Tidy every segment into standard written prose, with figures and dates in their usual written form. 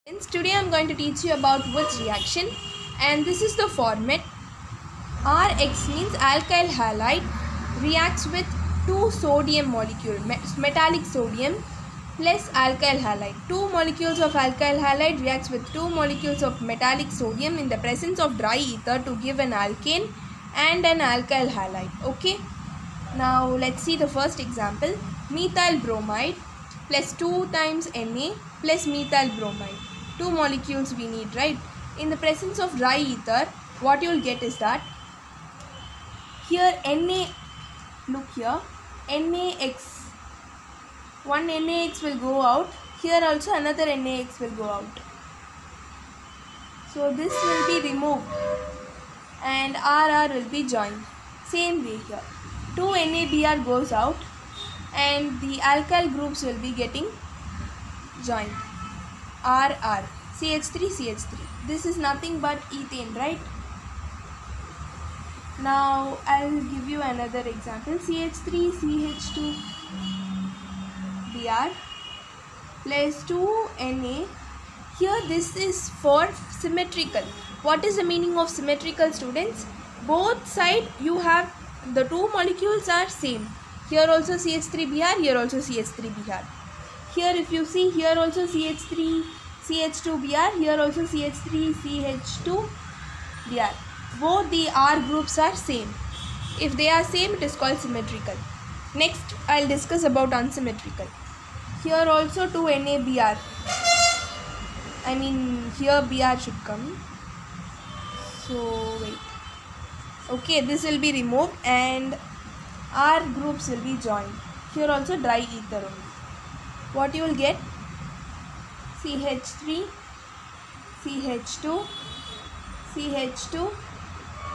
Today I am going to teach you about Wurtz reaction, and this is the format. Rx means alkyl halide reacts with 2 sodium molecule, metallic sodium plus alkyl halide. 2 molecules of alkyl halide reacts with 2 molecules of metallic sodium in the presence of dry ether to give an alkane and an alkyl halide. Okay. Now let's see the first example. Methyl bromide plus 2 times Na plus methyl bromide. 2 molecules we need, right? In the presence of dry ether, what you will get is that here Na, look here, NaX, one NaX will go out, here also another NaX will go out. So this will be removed and RR will be joined. Same way here, 2 NaBr goes out and the alkyl groups will be getting joined. RR, CH3, CH3. This is nothing but ethane, right? Now I will give you another example. CH3, CH2, Br plus 2 Na. Here this is for symmetrical. What is the meaning of symmetrical, students? Both sides you have the 2 molecules are same. Here also CH3Br, here also CH3Br. Here if you see, here also CH3 CH2Br, here also CH3 CH2Br. Both the R groups are same. If they are same, it is called symmetrical. Next I will discuss about unsymmetrical. Here also 2 NaBr. I mean here Br should come. So wait. Okay, this will be removed and R groups will be joined. Here also dry ether only. What you will get? CH3, CH2, CH2,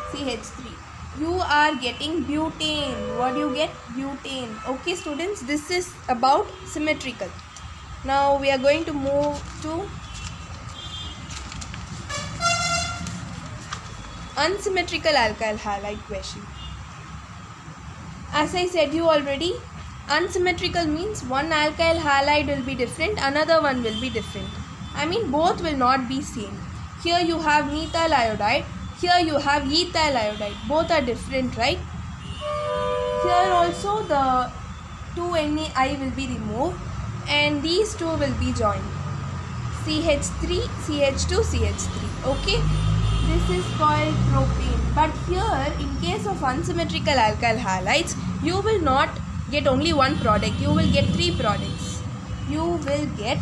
CH3. You are getting butane. What do you get? Butane. Okay, students, this is about symmetrical. Now we are going to move to unsymmetrical alkyl halide question. As I said you already, unsymmetrical means one alkyl halide will be different, another one will be different. I mean both will not be same. Here you have methyl iodide, here you have ethyl iodide. Both are different, right? Here also the 2 NaI will be removed and these two will be joined. CH3, CH2, CH3. Okay? This is called propane. But here in case of unsymmetrical alkyl halides, you will not get only one product. You will get 3 products. You will get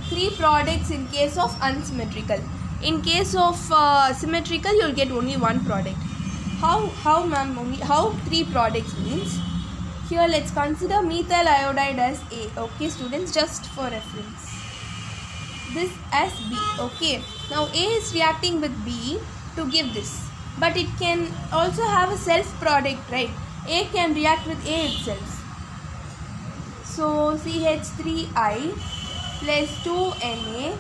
3 products in case of unsymmetrical. In case of symmetrical, you will get only one product. How ma'am? How 3 products means? Here let's consider methyl iodide as A. Okay, students, just for reference. This as B. Okay. Now A is reacting with B to give this. But it can also have a self product, right? A can react with A itself. So CH3I plus 2Na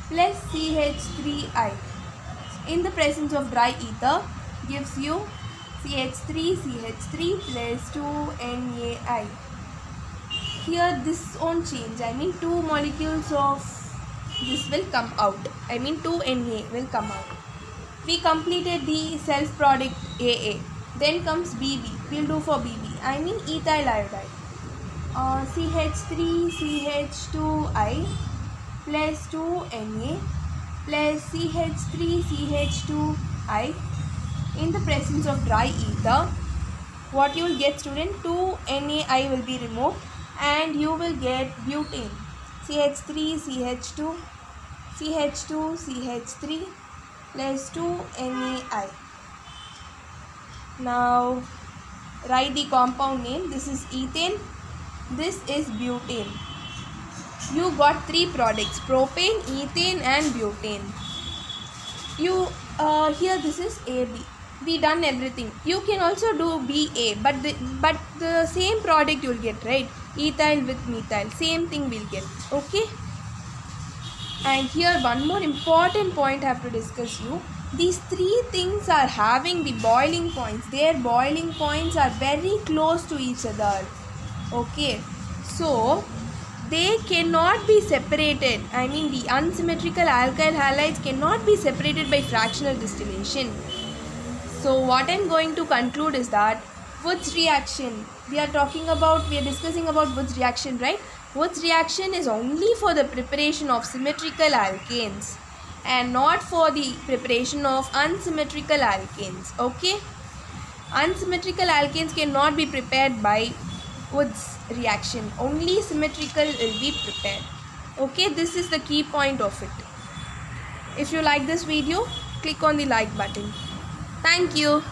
plus CH3I in the presence of dry ether gives you CH3 plus 2NaI. Here this won't change. I mean 2 molecules of this will come out. I mean 2Na will come out. We completed the self product AA. Then comes BB. We'll do for BB. I mean ethyl iodide. CH3 CH2I plus 2Na plus CH3 CH2I in the presence of dry ether. What you will get, student? 2 NaI will be removed and you will get butane. CH3 CH2 CH2 CH3 plus 2 NaI. Now write the compound name. This is ethane, this is butane. You got 3 products: propane, ethane and butane. You here this is AB. We done everything. You can also do BA, but the same product you will get, right? Ethyl with methyl, same thing we'll get. Okay. And here one more important point I have to discuss you. These 3 things are having the boiling points. Their boiling points are very close to each other. Okay. So they cannot be separated. I mean, the unsymmetrical alkyl halides cannot be separated by fractional distillation. So what I'm going to conclude is that Wood's reaction, we are discussing about Wood's reaction, right? Wood's reaction is only for the preparation of symmetrical alkanes and not for the preparation of unsymmetrical alkanes. Okay? Unsymmetrical alkanes cannot be prepared by Wood's reaction. Only symmetrical will be prepared. Okay, this is the key point of it. If you like this video, click on the like button. Thank you.